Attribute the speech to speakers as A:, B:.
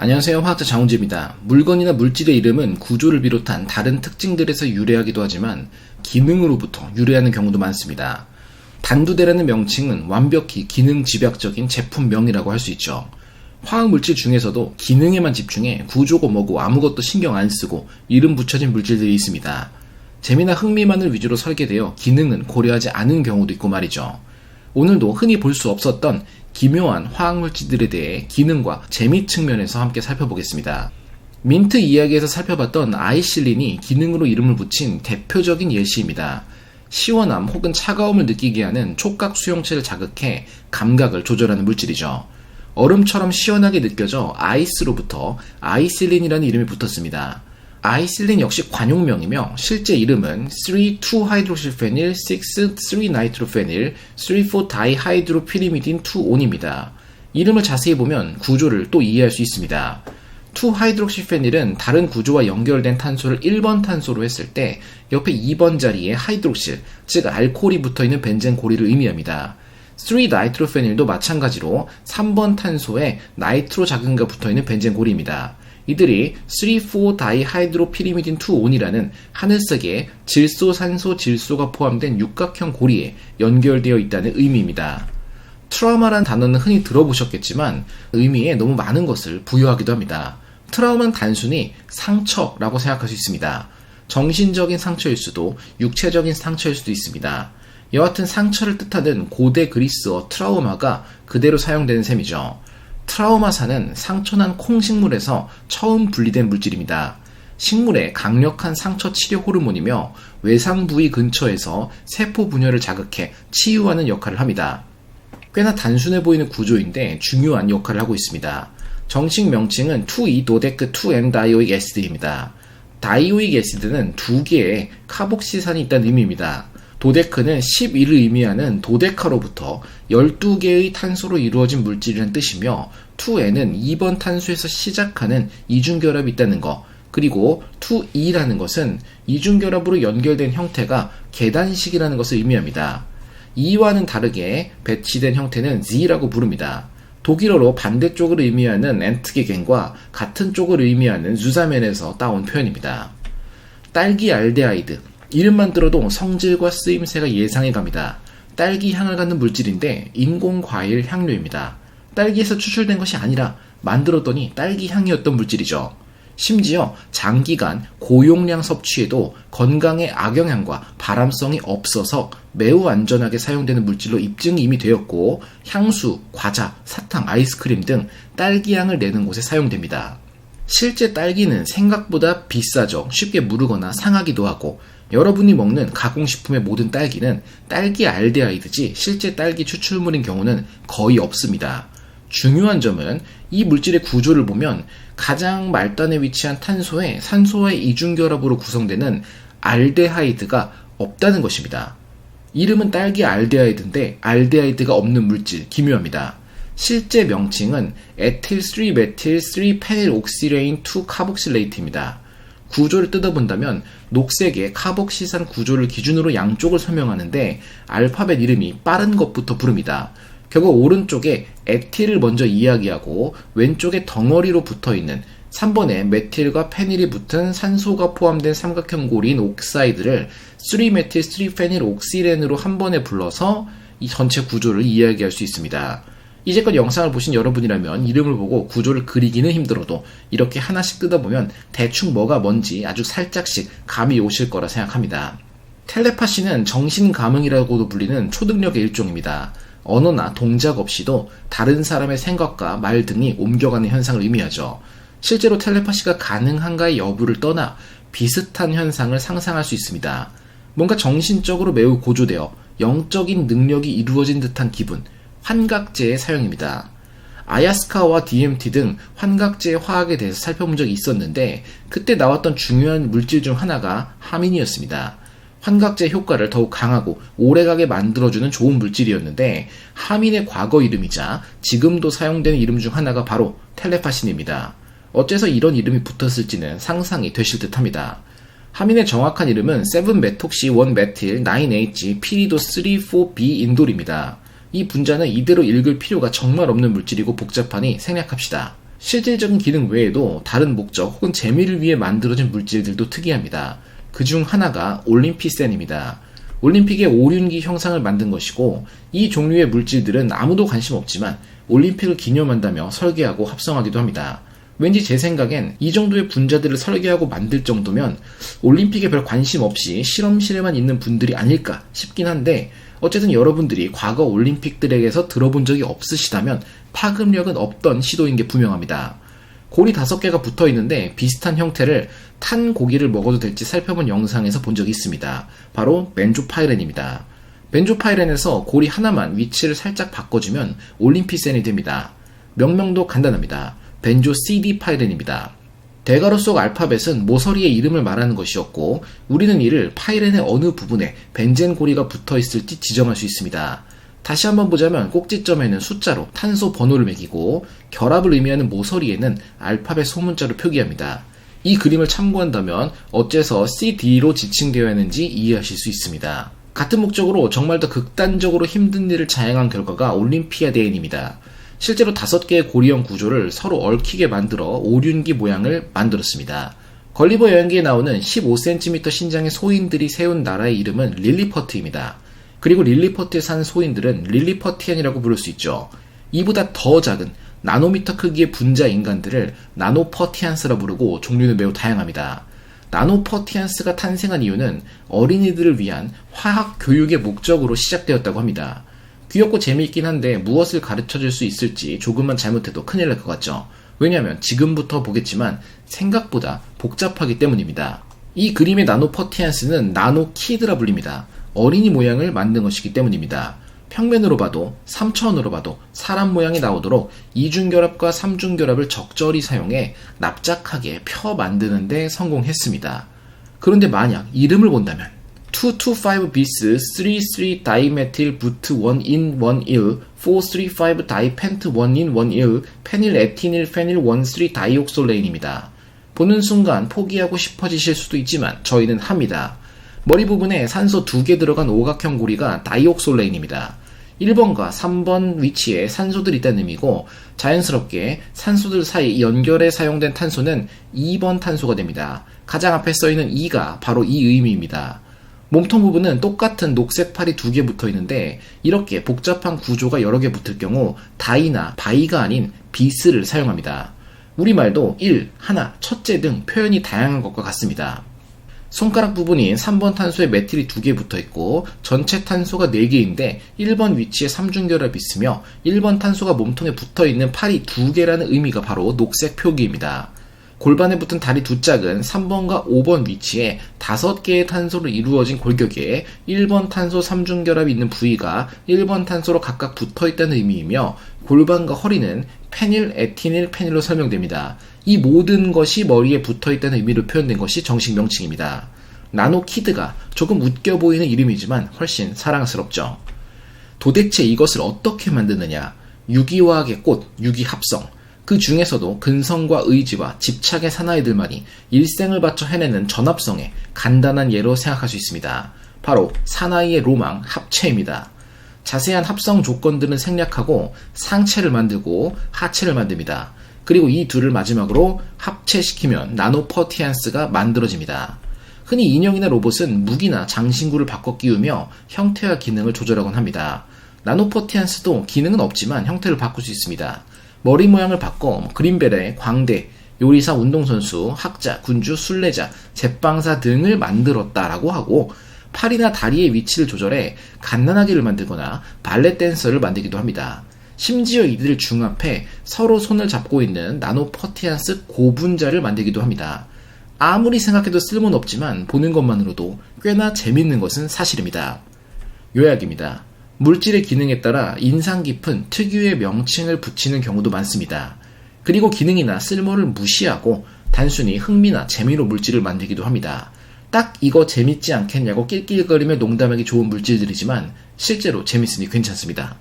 A: 안녕하세요. 화학자 장훈재입니다. 물건이나 물질의 이름은 구조를 비롯한 다른 특징들에서 유래하기도 하지만 기능으로부터 유래하는 경우도 많습니다. 단두대라는 명칭은 완벽히 기능 집약적인 제품명이라고 할 수 있죠. 화학물질 중에서도 기능에만 집중해 구조고 뭐고 아무것도 신경 안 쓰고 이름 붙여진 물질들이 있습니다. 재미나 흥미만을 위주로 설계되어 기능은 고려하지 않은 경우도 있고 말이죠. 오늘도 흔히 볼 수 없었던 기묘한 화학물질들에 대해 기능과 재미 측면에서 함께 살펴보겠습니다. 민트 이야기에서 살펴봤던 아이실린이 기능으로 이름을 붙인 대표적인 예시입니다. 시원함 혹은 차가움을 느끼게 하는 촉각 수용체를 자극해 감각을 조절하는 물질이죠. 얼음처럼 시원하게 느껴져 아이스로부터 아이실린이라는 이름이 붙었습니다. 아이실린 역시 관용명이며 실제 이름은 3,2-하이드록실페닐 6,3-나이트로페닐 3,4-다이하이드로피리미딘2온입니다. 이름을 자세히 보면 구조를 또 이해할 수 있습니다. 2-하이드록실페닐은 다른 구조와 연결된 탄소를 1번 탄소로 했을 때 옆에 2번 자리에 하이드록실, 즉 알코올이 붙어있는 벤젠 고리를 의미합니다. 3-나이트로페닐도 마찬가지로 3번 탄소에 나이트로 작은가 붙어있는 벤젠 고리입니다. 이들이 3,4-다이하이드로피리미딘2온이라는 하늘색의 질소, 산소, 질소가 포함된 육각형 고리에 연결되어 있다는 의미입니다. 트라우마란 단어는 흔히 들어보셨겠지만 의미에 너무 많은 것을 부여하기도 합니다. 트라우마는 단순히 상처라고 생각할 수 있습니다. 정신적인 상처일 수도 육체적인 상처일 수도 있습니다. 여하튼 상처를 뜻하는 고대 그리스어 트라우마가 그대로 사용되는 셈이죠. 트라우마산은 상처난 콩식물에서 처음 분리된 물질입니다. 식물의 강력한 상처 치료 호르몬이며 외상 부위 근처에서 세포 분열을 자극해 치유하는 역할을 합니다. 꽤나 단순해 보이는 구조인데 중요한 역할을 하고 있습니다. 정식 명칭은 2,2-도데크-2N-다이오익 애시드입니다. 다이오익 애시드는 두 개의 카복시산이 있다는 의미입니다. 도데크는 11을 의미하는 도데카로부터 12개의 탄소로 이루어진 물질이라는 뜻이며 2N은 2번 탄소에서 시작하는 이중결합이 있다는 것, 그리고 2E라는 것은 이중결합으로 연결된 형태가 계단식이라는 것을 의미합니다. E와는 다르게 배치된 형태는 Z라고 부릅니다. 독일어로 반대쪽을 의미하는 엔트게겐과 같은 쪽을 의미하는 주자멘에서 따온 표현입니다. 딸기 알데하이드, 이름만 들어도 성질과 쓰임새가 예상이 갑니다. 딸기 향을 갖는 물질인데 인공과일 향료입니다. 딸기에서 추출된 것이 아니라 만들었더니 딸기 향이었던 물질이죠. 심지어 장기간 고용량 섭취에도 건강에 악영향과 발암성이 없어서 매우 안전하게 사용되는 물질로 입증이 이미 되었고 향수, 과자, 사탕, 아이스크림 등 딸기향을 내는 곳에 사용됩니다. 실제 딸기는 생각보다 비싸죠. 쉽게 무르거나 상하기도 하고 여러분이 먹는 가공식품의 모든 딸기는 딸기 알데하이드지 실제 딸기 추출물인 경우는 거의 없습니다. 중요한 점은 이 물질의 구조를 보면 가장 말단에 위치한 탄소에 산소와의 이중결합으로 구성되는 알데하이드가 없다는 것입니다. 이름은 딸기 알데하이드인데 알데하이드가 없는 물질, 기묘합니다. 실제 명칭은 에틸3-메틸-3페닐옥시레인2카복실레이트입니다. 구조를 뜯어본다면 녹색의 카복시산 구조를 기준으로 양쪽을 설명하는데 알파벳 이름이 빠른 것부터 부릅니다. 결국 오른쪽에 에틸을 먼저 이야기하고 왼쪽에 덩어리로 붙어있는 3번에 메틸과 페닐이 붙은 산소가 포함된 삼각형 고리인 옥사이드를 3-메틸-3페닐옥시렌으로 한 번에 불러서 이 전체 구조를 이야기할 수 있습니다. 이제껏 영상을 보신 여러분이라면 이름을 보고 구조를 그리기는 힘들어도 이렇게 하나씩 뜯어보면 대충 뭐가 뭔지 아주 살짝씩 감이 오실 거라 생각합니다. 텔레파시는 정신감응이라고도 불리는 초능력의 일종입니다. 언어나 동작 없이도 다른 사람의 생각과 말 등이 옮겨가는 현상을 의미하죠. 실제로 텔레파시가 가능한가의 여부를 떠나 비슷한 현상을 상상할 수 있습니다. 뭔가 정신적으로 매우 고조되어 영적인 능력이 이루어진 듯한 기분, 환각제의 사용입니다. 아야스카와 DMT 등 환각제의 화학에 대해서 살펴본 적이 있었는데 그때 나왔던 중요한 물질 중 하나가 하민이었습니다. 환각제 효과를 더욱 강하고 오래가게 만들어주는 좋은 물질이었는데 하민의 과거 이름이자 지금도 사용되는 이름 중 하나가 바로 텔레파신입니다. 어째서 이런 이름이 붙었을지는 상상이 되실 듯합니다. 하민의 정확한 이름은 7-메톡시-1-메틸-9-H 피리도-3,4-B 인돌입니다. 이 분자는 이대로 읽을 필요가 정말 없는 물질이고 복잡하니 생략합시다. 실질적인 기능 외에도 다른 목적 혹은 재미를 위해 만들어진 물질들도 특이합니다. 그중 하나가 올림피센입니다. 올림픽의 오륜기 형상을 만든 것이고 이 종류의 물질들은 아무도 관심 없지만 올림픽을 기념한다며 설계하고 합성하기도 합니다. 왠지 제 생각엔 이 정도의 분자들을 설계하고 만들 정도면 올림픽에 별 관심 없이 실험실에만 있는 분들이 아닐까 싶긴 한데 어쨌든 여러분들이 과거 올림픽들에게서 들어본 적이 없으시다면 파급력은 없던 시도인 게 분명합니다. 고리 5개가 붙어 있는데 비슷한 형태를 탄 고기를 먹어도 될지 살펴본 영상에서 본 적이 있습니다. 바로 벤조파이렌입니다. 벤조파이렌에서 고리 하나만 위치를 살짝 바꿔주면 올림피센이 됩니다. 명명도 간단합니다. 벤조 CD 파이렌입니다. 대괄호 속 알파벳은 모서리의 이름을 말하는 것이었고 우리는 이를 파이렌의 어느 부분에 벤젠 고리가 붙어 있을지 지정할 수 있습니다. 다시 한번 보자면 꼭지점에는 숫자로 탄소 번호를 매기고 결합을 의미하는 모서리에는 알파벳 소문자로 표기합니다. 이 그림을 참고한다면 어째서 CD로 지칭되어야 하는지 이해하실 수 있습니다. 같은 목적으로 정말 더 극단적으로 힘든 일을 자행한 결과가 올림피아데인입니다. 실제로 5개의 고리형 구조를 서로 얽히게 만들어 오륜기 모양을 만들었습니다. 걸리버 여행기에 나오는 15cm 신장의 소인들이 세운 나라의 이름은 릴리퍼트입니다. 그리고 릴리퍼트에 사는 소인들은 릴리퍼티안이라고 부를 수 있죠. 이보다 더 작은 나노미터 크기의 분자 인간들을 나노퍼티안스라 부르고 종류는 매우 다양합니다. 나노퍼티안스가 탄생한 이유는 어린이들을 위한 화학 교육의 목적으로 시작되었다고 합니다. 귀엽고 재미있긴 한데 무엇을 가르쳐줄 수 있을지 조금만 잘못해도 큰일 날 것 같죠. 왜냐하면 지금부터 보겠지만 생각보다 복잡하기 때문입니다. 이 그림의 나노퍼티안스는 나노키드라 불립니다. 어린이 모양을 만든 것이기 때문입니다. 평면으로 봐도 3차원으로 봐도 사람 모양이 나오도록 이중결합과 삼중결합을 적절히 사용해 납작하게 펴 만드는 데 성공했습니다. 그런데 만약 이름을 본다면 225bis 33 dimethyl but 1in 1il 435 dipent 1in 1il 페닐 에티닐 페닐 13 다이옥솔레인입니다. 보는 순간 포기하고 싶어지실 수도 있지만 저희는 합니다. 머리 부분에 산소 2개 들어간 오각형 고리가 다이옥솔레인입니다. 1번과 3번 위치에 산소들이 있다는 의미고 자연스럽게 산소들 사이 연결에 사용된 탄소는 2번 탄소가 됩니다. 가장 앞에 써있는 2가 바로 이 의미입니다. 몸통 부분은 똑같은 녹색 팔이 2개 붙어 있는데 이렇게 복잡한 구조가 여러 개 붙을 경우 다이나 바이가 아닌 비스를 사용합니다. 우리말도 1, 하나, 첫째 등 표현이 다양한 것과 같습니다. 손가락 부분인 3번 탄소에 메틸이 2개 붙어 있고 전체 탄소가 4개인데 1번 위치에 삼중결합이 있으며 1번 탄소가 몸통에 붙어 있는 팔이 2개라는 의미가 바로 녹색 표기입니다. 골반에 붙은 다리 2짝은 3번과 5번 위치에 5개의 탄소로 이루어진 골격에 1번 탄소 삼중결합이 있는 부위가 1번 탄소로 각각 붙어 있다는 의미이며 골반과 허리는 페닐, 에티닐, 페닐로 설명됩니다. 이 모든 것이 머리에 붙어 있다는 의미로 표현된 것이 정식 명칭입니다. 나노키드가 조금 웃겨 보이는 이름이지만 훨씬 사랑스럽죠. 도대체 이것을 어떻게 만드느냐? 유기화학의 꽃, 유기합성. 그 중에서도 근성과 의지와 집착의 사나이들만이 일생을 바쳐 해내는 전합성의 간단한 예로 생각할 수 있습니다. 바로 사나이의 로망 합체입니다. 자세한 합성 조건들은 생략하고 상체를 만들고 하체를 만듭니다. 그리고 이 둘을 마지막으로 합체시키면 나노퍼티안스가 만들어집니다. 흔히 인형이나 로봇은 무기나 장신구를 바꿔 끼우며 형태와 기능을 조절하곤 합니다. 나노퍼티안스도 기능은 없지만 형태를 바꿀 수 있습니다. 머리 모양을 바꿔 그린베레, 광대, 요리사, 운동선수, 학자, 군주, 순례자, 제빵사 등을 만들었다라고 하고 팔이나 다리의 위치를 조절해 갓난아기를 만들거나 발레 댄서를 만들기도 합니다. 심지어 이들을 중합해 서로 손을 잡고 있는 나노퍼티안스 고분자를 만들기도 합니다. 아무리 생각해도 쓸모는 없지만 보는 것만으로도 꽤나 재밌는 것은 사실입니다. 요약입니다. 물질의 기능에 따라 인상 깊은 특유의 명칭을 붙이는 경우도 많습니다. 그리고 기능이나 쓸모를 무시하고 단순히 흥미나 재미로 물질을 만들기도 합니다. 딱 이거 재밌지 않겠냐고 낄낄거리며 농담하기 좋은 물질들이지만 실제로 재밌으니 괜찮습니다.